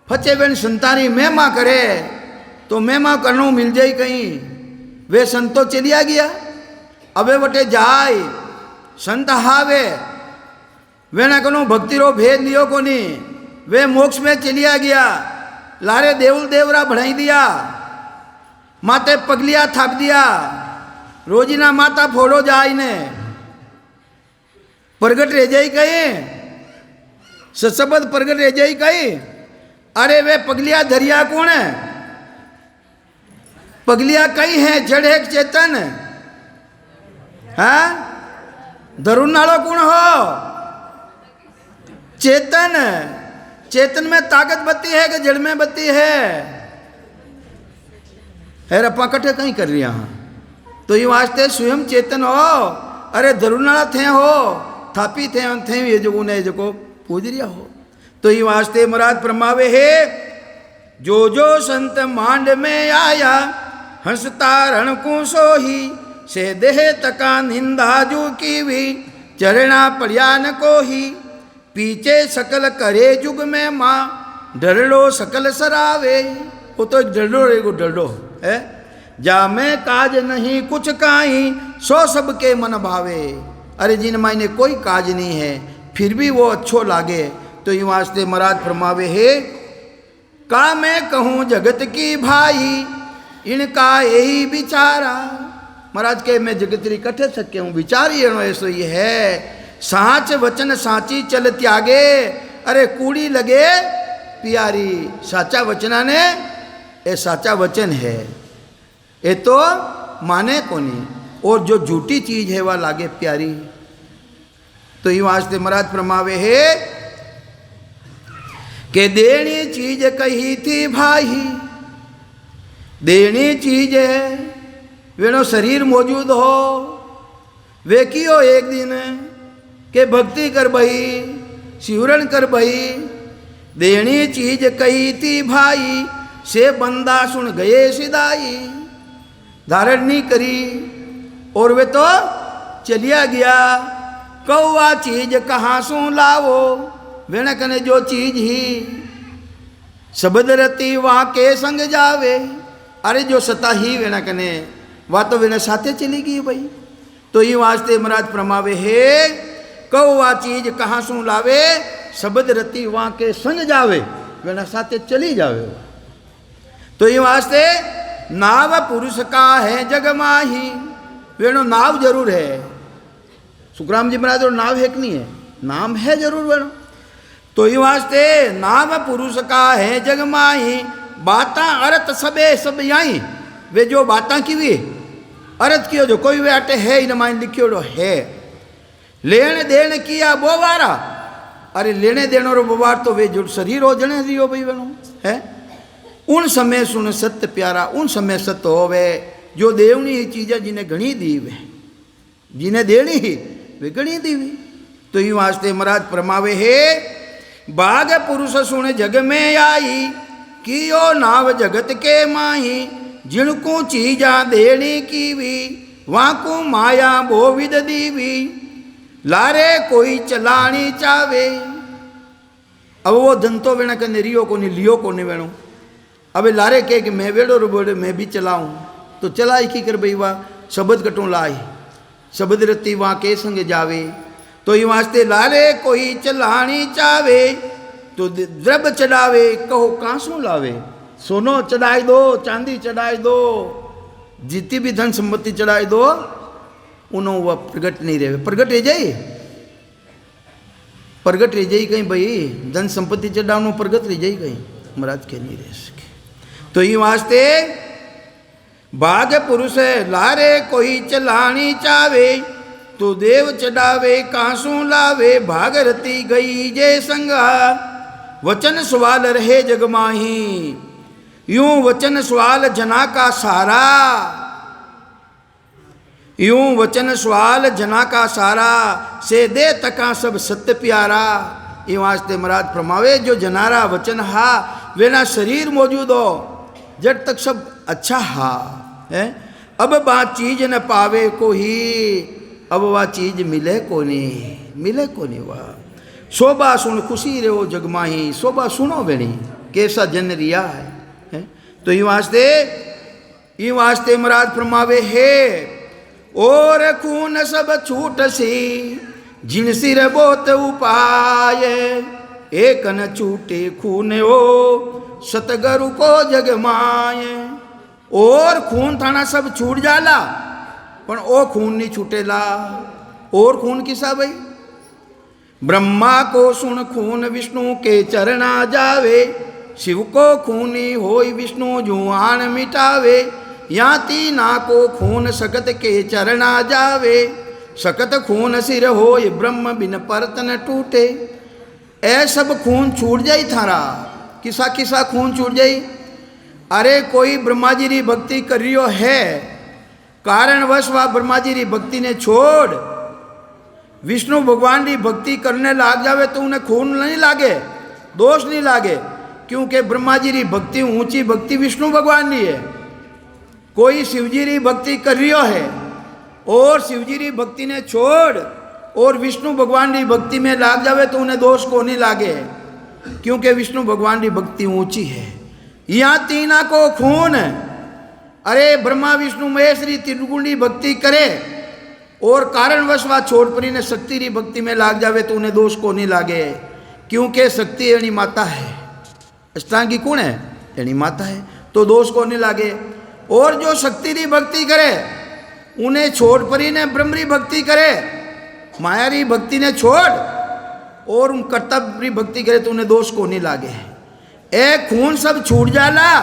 फचे वेण संतानी मेमा करे तो मेमा करनो मिल जाए कहीं वे संतो चलिया गया अबे वटे जाय संत हावे वेणा कनो भक्ति रो भेद लियो कोनी वे मोक्ष में चलिया गया लारे देवल देवरा बढ़ाई दिया माते पगलिया थाप दिया रोजीना माता फोड़ो जाय ने प्रगट रह जाई कहीं ससबद प्रगट रह जाई कहीं। अरे वे पगलिया धरिया कौन है पगलिया कई है जड़ है चेतन है धरुण नालो कौन हो चेतन चेतन में ताकत बत्ती है कि जड़ में बत्ती है रप्पा कट्ठे कहीं कर रही यहाँ तो ये वास्ते स्वयं चेतन हो अरे धरुणाला थे हो थापी थे ये जो उन्हें जो पूज रिया हो तो ये वास्ते महाराज फरमावे है जो जो संत मांड में आया हंसता रण को सोही से देह तका निंदा जू की भी चरणा पड़ियान को ही पीछे सकल करे जुग में माँ डरडो सकल सरावे वो तो एक डरडो एगो डरडो है जा में काज नहीं कुछ काई सो सबके मन भावे। अरे जिन मायने कोई काज नहीं है फिर भी वो अच्छो लागे तो ये वास्ते महाराज फरमावे है का मैं कहूँ जगत की भाई इनका यही विचारा। महाराज के मैं जगत कट्ठे सके हूँ विचार ये ऐसो ही है साच वचन साची चल त्यागे अरे कूड़ी लगे प्यारी साचा वचना ने ये साचा वचन है ये तो माने कोनी और जो झूठी चीज है वह लागे प्यारी। तो ये वास्ते महाराज फरमावे है के देनी चीज कही थी भाई देनी चीज है वेणो शरीर मौजूद हो वे कियो एक दिन के भक्ति कर बही शिवरण कर बही देनी चीज कही थी भाई से बंदा सुन गए सिदाई धारण नहीं करी और वे तो चलिया गया कौवा चीज कहाँ सू लावो वेण कने जो चीज ही शब्द रती वहाँ के संग जावे। अरे जो सता ही वेण कने वह तो वेण साथे चली गई भाई। तो ये वास्ते महाराज फरमावे है कौवा चीज कहाँ सू लावे शब्द रती वहाँ के संग जावे वेण साथे चली जावे। तो ये वास्ते नाव पुरुष का है जग माही वेणो नाव जरूर है सुखराम जी महाराज और नाव है कि नहीं है नाम है जरूर वेणो। तो ये वास्ते नाम पुरुष का है जग माही बाता अर्थ सबे सब यही वे जो बाता की वी अर्थ कियो जो कोई वे आटे है इन माइन लिखियो है लेन देन किया बोवारा। अरे लेने देनो रो बोवार तो वे जो शरीर हो जने दियो भाई वेणो है उन समय सुन सत्य प्यारा उन समय सत्य होवे जो देवनी ही चीज़ें जिन्हें घनी दी वे जिन्हें देनी ही वे घनी दी वी। तो ये वास्ते महाराज फरमावे है बाग पुरुष सुन जग में आई कियो नाव जगत के माही जिनको चीजा देनी की वी वहाँ को माया बो विद दीवी लारे कोई चलानी चावे। अब वो धन तो वेणा कने रियो को नहीं लियो को नहीं वेणो अबे लारे के कि मैं वेड़ो रोबोड़े मैं भी चलाऊं तो चलाई की कर भाई वाह शब्द कटों लाई शब्द रत्ती वहाँ के संग जावे। तो ये वास्ते लारे कोई चलानी चावे तो द्रव्य चढ़ावे कहो कांसू लावे सोनो चढ़ाई दो चांदी चढ़ाई दो जितनी भी धन संपत्ति चढ़ाई दो उन्होंने वह प्रगट नहीं रहे प्रगट रह जाए प्रगट रह जाई कहीं भाई, धन संपत्ति चढ़ावनो प्रगट रह जाई कहीं, महाराज के नहीं रह सके। तो ये वास्ते भाग पुरुष लारे कोई चलानी चावे, तो देव चढ़ावे कांसू लावे, भागरती गई जय संगा, वचन सवाल रहे जग माही, यूं वचन सवाल जना का सारा, यूं वचन सवाल जना का सारा, से दे तका सब सत्य प्यारा। ये वास्ते महाराज फरमावे जो जनारा वचन हा वेना शरीर मौजूद हो, जब तक सब अच्छा हा है, अब बात चीज न पावे को ही, अब वह चीज मिले को नहीं, मिले को नहीं। वह शोभा सुन खुशी रहो जगमाही, शोभा सुनो बेणी कैसा जन रिया है? तो ये वास्ते महाराज फरमावे है, और खून सब छूट सी जिन सिर बोत उपाय, एक न छूटे खून हो सतगुरु को जग माए। और खून थाना सब छूट जाला, पण ओ खून नहीं छूटेला। और खून किसा भाई? ब्रह्मा को सुन खून विष्णु के चरणा जावे, शिव को खूनी होई विष्णु जुआन मिटावे, याति ना को खून सकत के चरणा जावे, सकत खून सिर होय ब्रह्म बिन परत न टूटे। ऐ सब खून छूट जाई थारा, किसा किसा खून छूट जाई? अरे कोई ब्रह्मा जी री भक्ति कर रियो है, कारणवश वह ब्रह्मा जी री भक्ति ने छोड़ विष्णु भगवान की भक्ति करने लाग जावे तो उन्हें खून नहीं लागे, दोष नहीं लागे, क्योंकि ब्रह्मा जी की भक्ति ऊंची भक्ति विष्णु भगवान की है। कोई शिवजी की भक्ति कर रियो है और शिवजी की भक्ति ने छोड़ और विष्णु भगवान की भक्ति में लाग जावे तो उन्हें दोष को नहीं लागे, क्योंकि विष्णु भगवान की भक्ति ऊंची है। यहाँ तीना को खून, अरे ब्रह्मा विष्णु महेश री त्रिगुणी भक्ति करे और कारणवश वह छोड़ परी ने शक्ति री भक्ति में लाग जावे तो उन्हें दोष को नहीं लागे, क्योंकि शक्ति एनी माता है, अष्टांगी कौन है? एनी माता है, तो दोष को नहीं लागे। और जो शक्ति री भक्ति करे उन्हें छोड़ परी ने ब्रह्म री भक्ति करे, माया री भक्ति ने छोड़ और उन कर्तव्य री भक्ति करे तो उन्हें दोष को नहीं लागे। ए खून सब छूट जाला,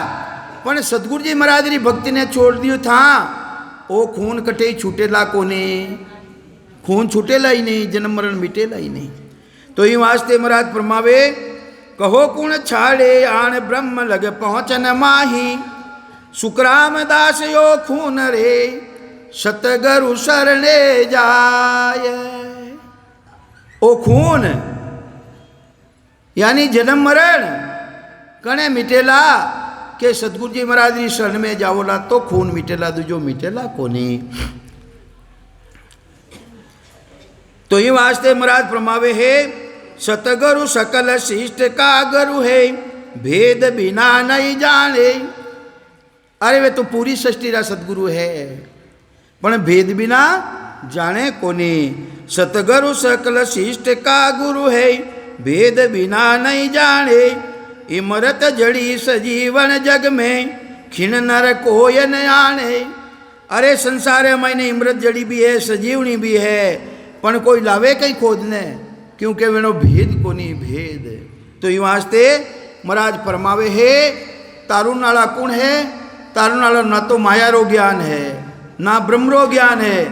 पर सतगुरु जी महाराज री भक्ति ने छोड़ दियो था, वो खून कटे छूटेला को नहीं, खून छूटेला ही नहीं, जन्म मरण मिटेला ही नहीं। तो ये वास्ते महाराज फरमावे, कहो कुण छाड़े आण ब्रह्म लग पहुँचन माही, सुखराम दास यो खून रे सतगुरु शरणे जाय। ओ खून यानी जन्म मरण कने मिटेला के सतगुरु जी महाराज की शरण में जाओला तो खून मिटेला, दूजो मिटेला कोनी। तो ये वास्ते महाराज फरमावे है, सतगुरु सकल शिष्ट का गुरु है, भेद बिना नहीं जाने। अरे वे तो पूरी सृष्टि रा सतगुरु है, पण भेद बिना जाने कोनी। सतगुरु सकल शिष्ट का गुरु है, भेद बिना नहीं जाने। इमरत जड़ी सजीवन जग में, खिन नर कोय न आने। अरे संसार में इमरत जड़ी भी है, सजीवनी भी है, पण कोई लावे कहीं खोदने, क्योंकि वेनो भेद कोनी भेद। तो ये वास्ते महाराज फरमावे है, तारू नाला कौन है? तारू नाला ना तो माया रो ज्ञान है ना ब्रह्मरो ज्ञान है।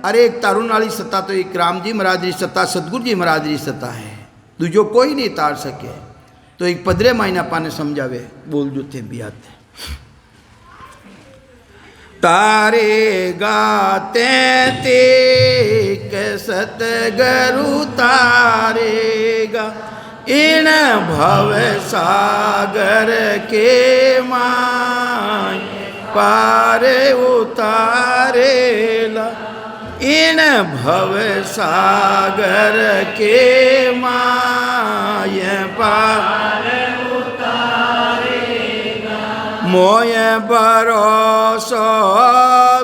अरे एक तारू नाली सत्ता तो एक राम जी महाराज की सत्ता, सतगुरु जी महाराज की सत्ता है, दूजो कोई नहीं तार सके। तो एक पदरे मायना पाने समझावे, बोल जो थे भी आते। तारे गाते ते के सतगुरु तारेगा, इन भव सागर के माय पार उतारेला। इन भव सागर के माय पार उतारेगा। मोय भरोसो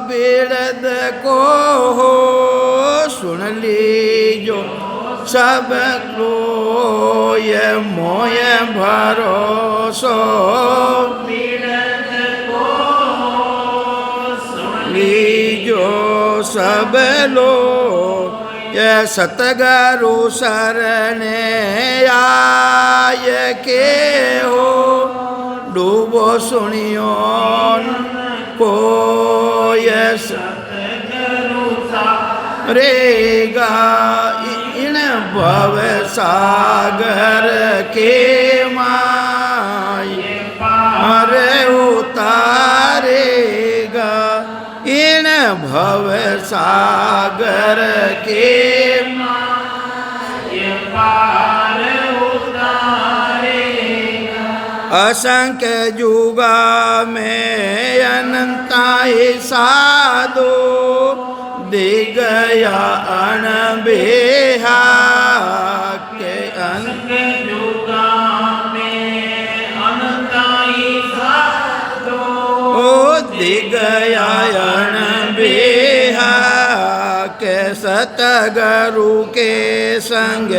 बिरद को हो, सुन लीजो सब लोय। मोय भरोसो बिरद को सुन लीजो सब लोग। ये सतगुरु शरणे आय के हो डूबो सुनियो को ये सतगुरु रेगा इन भव सागर के माय पार उतारेगा इन भव सागर के माय पार उतारेगा। असंख्य युगा में अनंताई साधो दे गया अनबेहा के असंख्य युगा में अनंताई साधो दे गया अनबेहा के सतगुरु के संग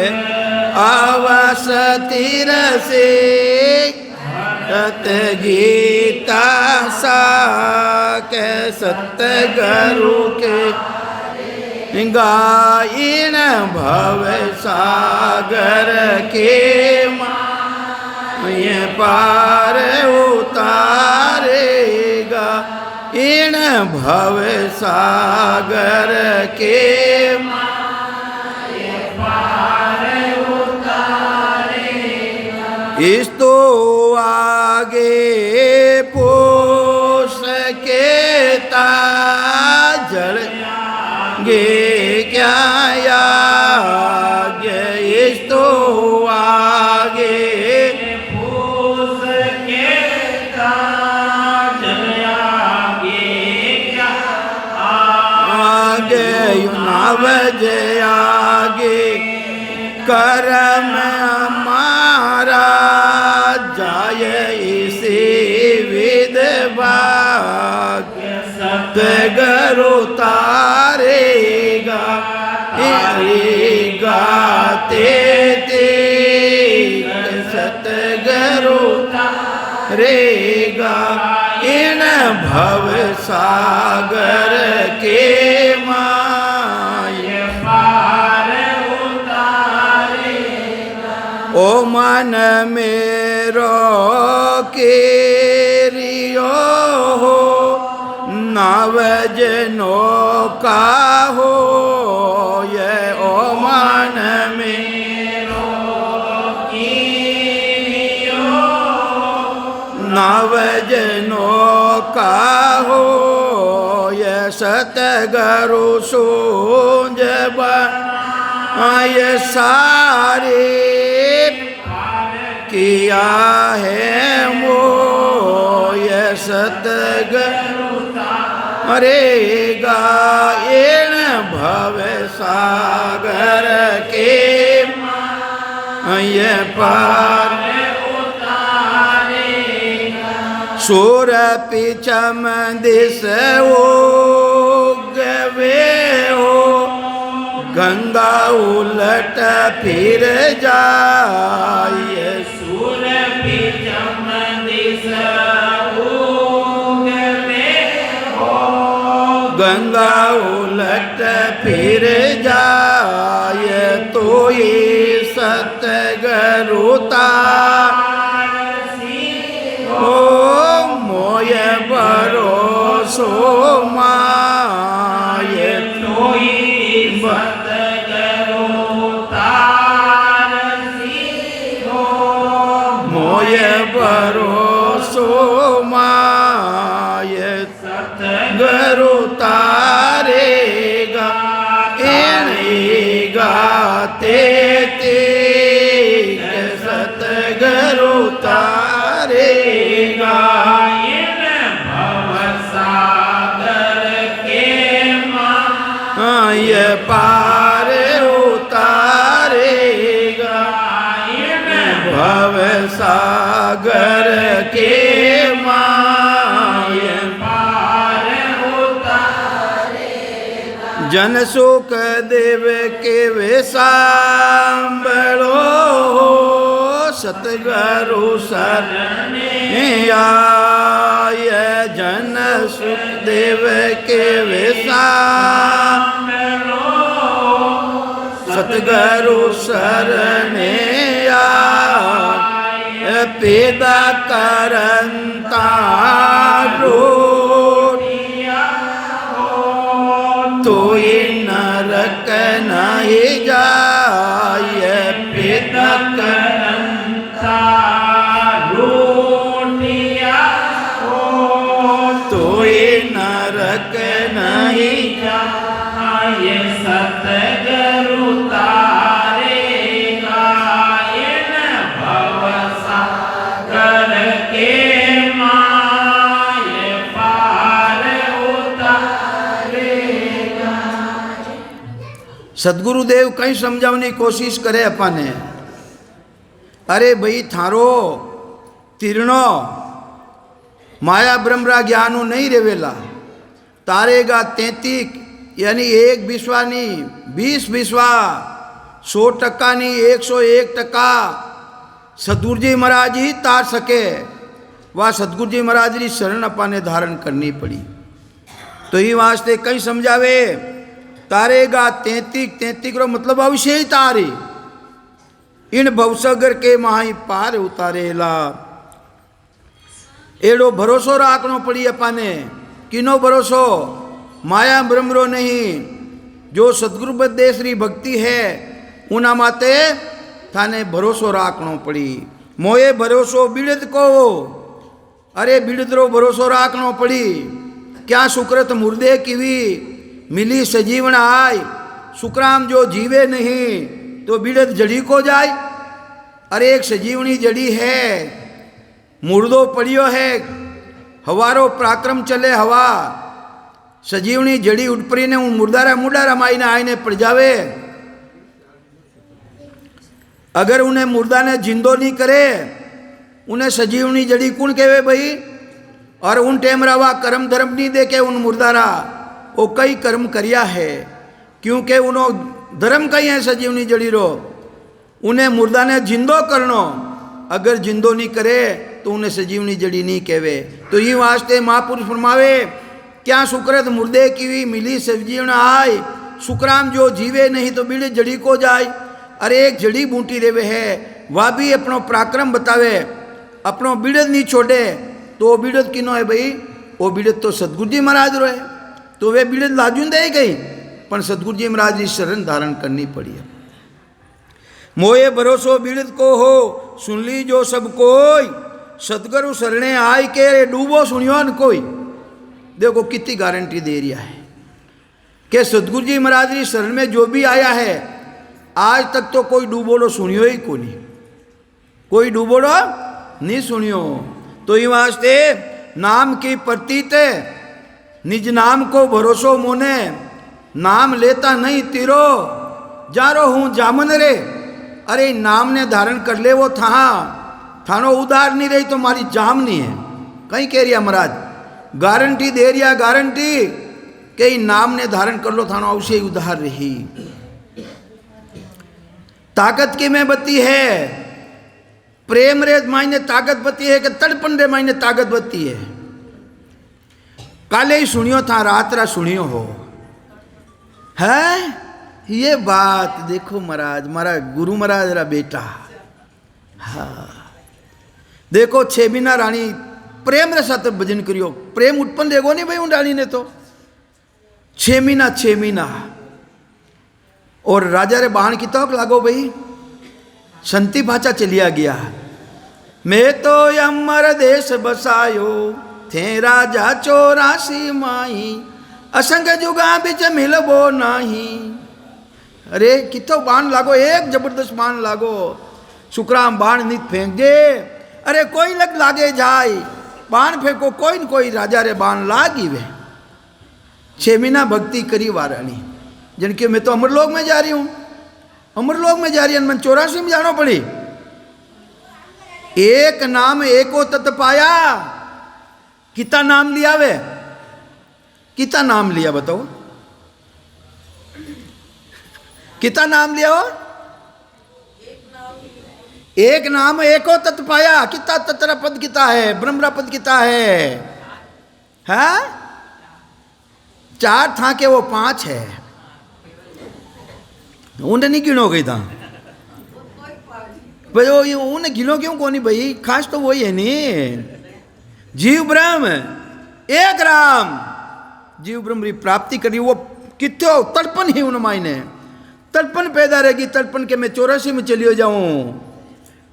आवास तीर से गीता सा के सतगुरु के गायन भव सागर के माय पार उतारेगा इन भव सागर के माय पार उतारेगा। इस तो आगे पोस के ताजड़ गे क्या आगे इस तो आगे पोस के ताजड़ आगे क्या आगे युनाव जय आगे कर्म हमारा जाय इसी विधभाग सतगुरु तारेगा गाते ते सतगुरु तारेगा इन भव सागर के माय पार उतारेगा। ओ मन मेरो केरियो हो नावज नौका हो ये ओ मन मेरो केरियो नावज नौका हो ये सतगुरु सूंझ ये सारे किया है मो ये सतगुरु तारेगा इन भव सागर के माय पार उतारेगा। सूर पिछम दिस उगवे हो गंगा उलट फिर जाए सूर पिछम दिस उगवे हो गंगा उलट फिर जाए तो ये सतगुरु तारसी हो मोय भरोसो माय तो ये मोय भरोसो माय सतगुरु तारेगा गाते ते सतगुरु तारेगा इन भव सागर के माय पार उतारेगा भव सागर के माय पार उतारेगा। जन सुख देव के वे सांभळो सतगुरु शरणे आय जन सुख देव के वे सांभळो सतगुरु सरने आए पैदा करंता तो ये नरक नहीं जाए पैदा करंता तो ये नरक नहीं जाए सतगुरु तारेगा इन भवसागर के माए पार उतारेगा। सदगुरुदेव कई समझाने की कोशिश करे अपने, अरे भाई थारो तीर्णो माया ब्रह्मरा ज्ञानो नहीं रेवेला, तारेगा 33 यानी 1 विश्वा नहीं 20 विश्वा, 100% नहीं 101% सदगुरु जी महाराज ही तार सके। वह सदगुरु जी महाराज की शरण अपने धारण करनी पड़ी। तो ही वास्ते कई समझावे तारेगा 33 रो मतलब अवश्य ही तारे इन भवसागर के माही पार उतारेला। एड़ो भरोसो राखनो पड़ी अपने। किनो भरोसो? माया ब्रह्मरो नहीं, जो सदगुरु बदेसरी भक्ति है उना माते थाने भरोसो राखनो पड़ी। मोए भरोसो बिड़द को, अरे बिड़दरो भरोसो राखनो पड़ी। क्या सुकृत मुर्दे कीवी मिली सजीवन आय, सुकराम जो जीवे नहीं तो बिड़द जड़ी को जाए। अरे एक सजीवनी जड़ी है, मुर्दो पड़ियो है, हवारो पराक्रम चले हवा, सजीवनी जड़ी उठ पड़ी ने मुर्दारा मुर्दारा माई ने आईने पड़ जावे। अगर उन्हें मुर्दा ने जिंदो नहीं करे, उन्हें सजीवनी जड़ी कौन कहे भाई? और उन टेम रवा कर्म धर्म नहीं देके उन मुर्दारा वो कई कर्म करिया है, क्योंकि उन्हों धर्म कई है सजीवनी जड़ी रो। उन्हें मुर्दा ने जिंदो करनो, अगर जिंदो नहीं करे तो उन्हें सजीवनी जड़ी नहीं कहवे। तो ये वास्ते महापुरुष फरमावे क्या सुकृत मुर्दे की मिली सजीवन आय, सुकराम जो जीवे नहीं तो बीड़े जड़ी को जाए। अरे एक जड़ी बूटी रेवे है, वह भी अपनो पराक्रम बतावे, अपनो बीड़द नहीं छोड़े। तो वो बीड़द किनो है भाई? वो बीड़द तो सदगुरु जी महाराज रो है। तो वे बीड़द लाजून दे गई, पर सदगुरु जी महाराज की शरण धारण करनी पड़ी है। मोए भरोसो बीड़द को हो, सुन ली जो सब कोई, सदगुरु शरणे आय के डूबो सुनियो न कोई। देखो कितनी गारंटी दे रहा है कि सदगुरु जी महाराज की शरण में जो भी आया है आज तक तो कोई डूबोड़ो सुनियो ही को नहीं, कोई डूबोड़ो नहीं सुनियो। तो ये वास्ते नाम की प्रतीत निज नाम को भरोसो मोने, नाम लेता नहीं तीरो जारो हूँ जामन रे। अरे नाम ने धारण कर ले वो था थानो उधार नहीं रही तो मारी जाम नहीं है। कहीं कह रिया महाराज गारंटी दे रिया, गारंटी के नाम ने धारण कर लो थानो अवश्य उधार रही। ताकत की में बत्ती है, प्रेम रे मायने ताकत बत्ती है कि तड़पन रे मायने ताकत बत्ती है। काले ही सुनियो था, रात रा सुनियो हो है ये बात। देखो महाराज, मारा गुरु महाराज रा बेटा, हाँ देखो 6 महीना रानी प्रेम रे साथ भजन करियो, प्रेम उत्पन्न देगो नहीं भाई उन रानी ने तो 6 महीना। और राजा रे बाण की तोक लागो भाई, संति भाचा चलिया गया। मैं तो अमर देश बसायो थे राजा 84 माही, असंग जुगा बिच मिलबो नाही। अरे कितो बाण लागो, एक जबरदस्त बाण लागो, सुकराम बाण नित फेंक दे। अरे कोई लग लागे जाए, बाण फेंको कोई न कोई राजा रे बाण लागी वे। 6 महीना भक्ति करी वारानी, जिनके मैं तो अमरलोक में जा रही हूँ, अमरलोक में जा रही है, मन 84 में जानो पड़ी। एक नाम एको तत् पाया, कितना नाम लिया वे, कितना नाम लिया बताओ, कितना नाम लिया हो? एक नाम एको तत् पाया। कितना तत्रा पद किता है, ब्रह्मरा पद किता है, हाँ 4 था के वो 5 है। उन्हें नहीं गिनो गई था भाई, वो उन्हें गिनो क्यों कोनी भाई, खास तो वही है नहीं, जीव ब्रह्म एक राम, जीव ब्रह्म की प्राप्ति करी। वो कितो तड़पन ही उन मायने, तड़पन पैदा रहेगी, तड़पन के मैं 84 में चलियो जाऊं,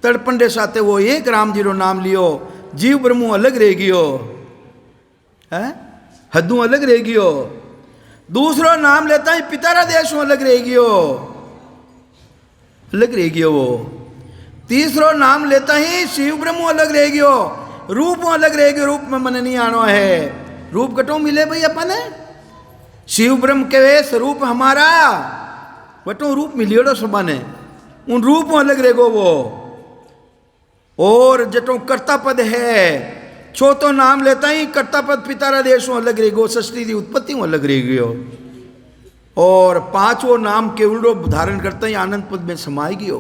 तड़पन के साथ वो एक राम जी रो नाम लियो, जीव ब्रह्म अलग रह गयो है, हदू अलग रह गयो, दूसरो नाम लेता ही पितारा देश अलग रह गयो, अलग रह गयो वो, तीसरो नाम लेता ही शिव ब्रह्म अलग रह गयो, रूप अलग रह गयो, रूप में मन नहीं आनो है, रूप कटो मिले भाई अपन शिव ब्रह्म के स्वरूप हमारा बटो रूप मिलियो सबने, उन रूप अलग रहेगो वो। और जटो कर्ता पद है, छोतो नाम लेता ही कर्ता पद पितारा देश अलग रहेगो, सृष्टि की उत्पत्ति अलग रह गयो, और पांचवो नाम केवलो धारण करता ही आनंद पद में समाई गयो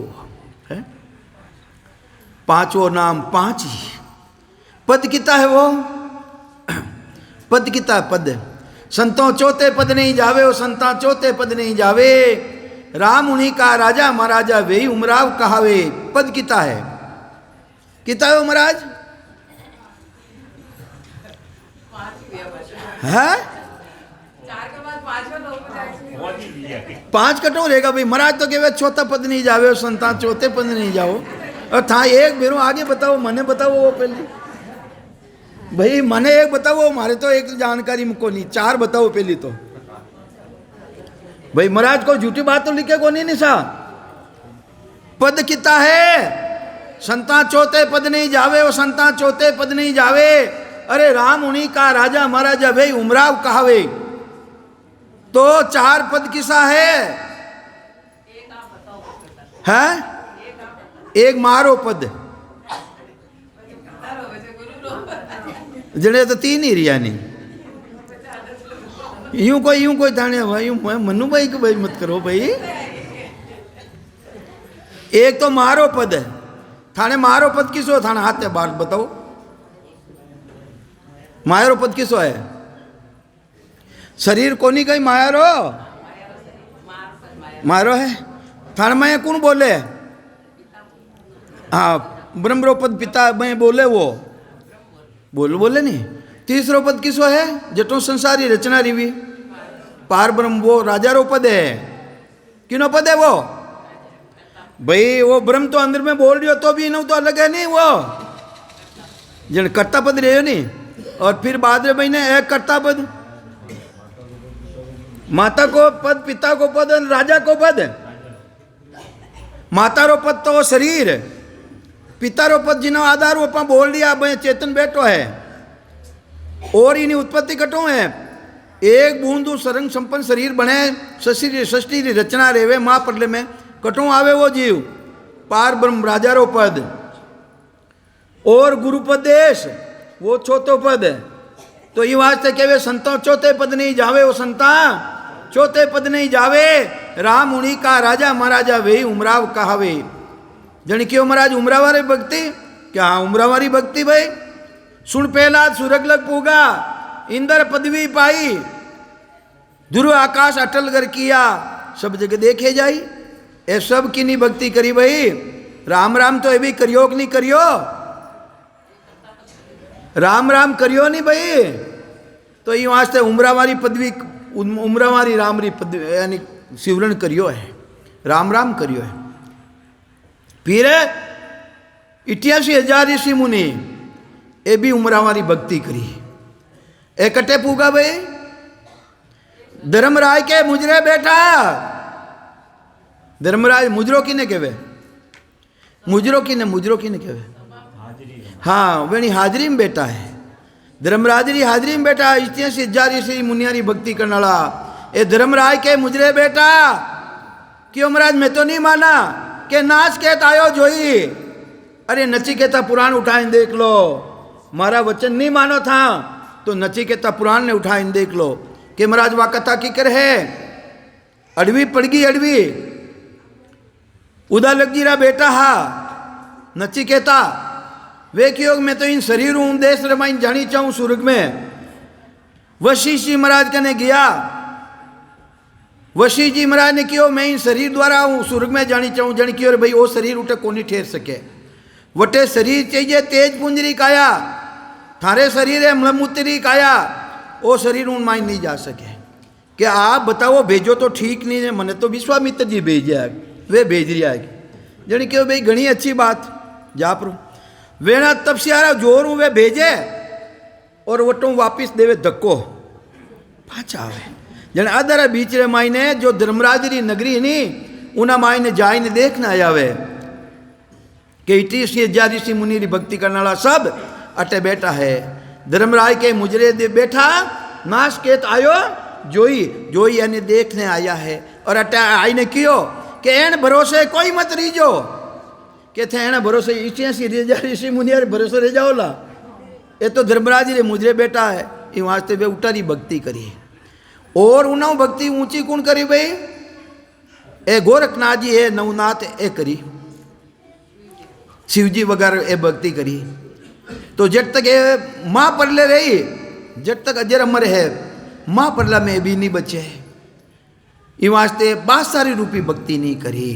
है। पांचवो नाम पांच ही पद किता है वो, पद किता पद, संतों चौथे पद नहीं जावे, वो संता चौथे पद नहीं जावे, राम उन्हीं का राजा महाराजा वे उमराव कहावे, पद किता है, किता है महाराज है, 5 कटो रहेगा भाई, महाराज तो कहे चौथा पद नहीं जावे, संता चौथे पद नहीं जाओ, और था एक बेरो आगे बताओ, मने बताओ वो पहले भाई, मने एक बताओ, हमारे तो एक जानकारी मुझको नहीं, 4 बताओ पहली तो भाई, महाराज को झूठी बात तो लिखे को नहीं निशा, पद किता है, संता चौथे पद नहीं जावे, वो संता चौथे पद नहीं जावे, अरे राम उन्हीं का राजा महाराजा भाई उमराव कहावे, तो 4 पद किसा है, हैं एक मारो पद, जड़े तो 3 ही रिया नहीं, यूं कोई थाने भाई मनु भाई को भाई मत करो भाई, एक तो मारो पद है, थाने मारो पद किसो, थाने हाथ बात बताओ, मायारो पद किसो है, शरीर कोनी कहीं मायारो, मारो है, थाने मैं कौन बोले, हाँ ब्रह्मरो पद पिता मैं बोले, वो बोले नहीं, तीसरो पद किसो है, जटो संसारी रचना रिवी, पार ब्रह्म वो राजा रो पद है, किनो पद है वो भाई, वो ब्रह्म तो अंदर में बोल रही हो तो भी इन्हों तो अलग है नहीं, वो जन कर्ता पद रहे हो नहीं, और फिर बाद में महीने एक कर्ता पद, माता को पद, पिता को पद, राजा को पद, माता रो पद तो शरीर, पिता रो पद जिन्हों आधार वो अपना बोल दिया भाई चेतन बैठो है, और इन्हीं उत्पत्ति कटो है, एक बूंदू सरंग संपन्न शरीर बने, सृष्टि रचना रेवे माँ परले में कटो आवे वो जीव, पार ब्रह्म राजा रो पद, और गुरुपदेश वो चौथो पद, तो ये वास्ते कहे संतों चौथे पद नहीं जावे, वो संता चौथे पद नहीं जावे, राम उन्हीं का राजा महाराजा वे उमराव कहावे, जन क्यों महाराज उमरावारी भक्ति, क्या उमरावारी भक्ति भाई, सुन पहला सुरग लग पूगा, इंद्र पदवी पाई, ध्रुव आकाश अटल कर किया, सब जगह देखे जाई, ए सब की नहीं भक्ति करी भाई, राम राम तो ये भी करियो कि नहीं करियो, राम राम करियो नहीं भाई, तो ये वास्ते उमरावारी पदवी, उमरावारी राम री पदवी यानी शिवरण करियो है, राम राम करियो है। फिर 88,000 ऋषि मुनि ये भी उमरावारी भक्ति करी, इकट्ठे पूगा भाई, धर्मराज के मुजरे बैठा, धर्मराज मुजरो किने कहवे, मुजरो किने कहवे, हाँ वेणी हाजरी में बैठा है, धर्मराज री हाजरी में बैठा, 88,000 ऋषि मुनियारी भक्ति करने वाला, ये धर्मराज के मुजरे बैठा, क्यों महाराज मैं तो नहीं माना, के नाच कहता आयो जोई, अरे नचिकेता पुराण उठाए देख लो, मारा वचन नहीं मानो था, तो नचिकेता पुराण ने उठाए देख लो, कि महाराज वा कथा की कर है, अड़वी पड़गी अड़वी, उदा लग जीरा बेटा हा, नचिकेता वे क्यों मैं तो इन शरीर हूं देश रमाइन जानी चाहूं स्वर्ग में, वशिष्ठ महाराज कने गया, वशी जी महाराज ने कहो मैं इन शरीर द्वारा हूँ स्वर्ग में जानी चाहूँ। जन कहो भाई वो शरीर उठे कोनी ठहर सके, वटे शरीर चाहिए तेज पुंजरी काया, थारे शरीर है मलमूत्री काया, वो शरीर उन माइन नहीं जा सके। कि आप बताओ भेजो तो ठीक नहीं है, मने तो विश्वामित्र जी भेजे वे भेज रही है। जन कहो भाई घनी अच्छी बात जा प्रो वेणा तपस्यारा जोर हूँ वे भेजे और वटों वापिस देवे धक्को पाचा आवे। जन आदरा बीच रे मायने जो धर्मराज री नगरी नी उना मायने जायने देखना आया वे कि 21,000 ऋषि मुनि री भक्ति करने वाला सब अटे बैठा है। धर्मराज के मुजरे दे बैठा नाश केत आयो जोई जोई यानी देखने आया है। और अटे आई ने कियो कि एन भरोसे कोई मत रीजो के थे एना भरोसे 81,000 ऋषि मुनि भरोसे रह जाओ ला। ये तो धर्मराज रे मुजरे बैठा है ये वास्ते वे उटारी भक्ति करी और उन्होंने भक्ति ऊंची कौन करी भाई ए गोरखनाथ जी है नवनाथ ए करी शिवजी वगैरह ए भक्ति करी। तो जब तक ये माँ परले रही जब तक अजर अमर है माँ परला में भी नहीं बचे ये वास्ते बहुत सारी रूपी भक्ति नहीं करी।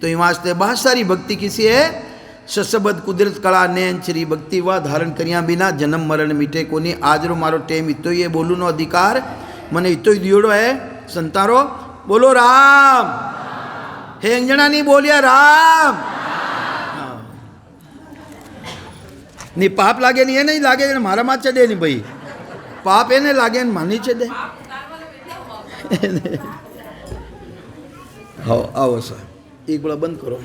तो ये वास्ते बहुत सारी भक्ति किसी है ससबद कुदरत कला नैन श्री भक्ति व धारण करिया बिना जन्म मरण मिटे को नहीं। आज रो मारो टेम इतो ये बोलू नो अधिकार मने इतो ही दियोड़ो है संतारो बोलो राम हे अंजना नहीं बोलिया राम नहीं पाप लागे नहीं है नहीं लागे मारा माँ चढ़े नहीं भाई पाप है नहीं लागे मानी चढ़े हाँ आओ सर एक बड़ा बंद करो।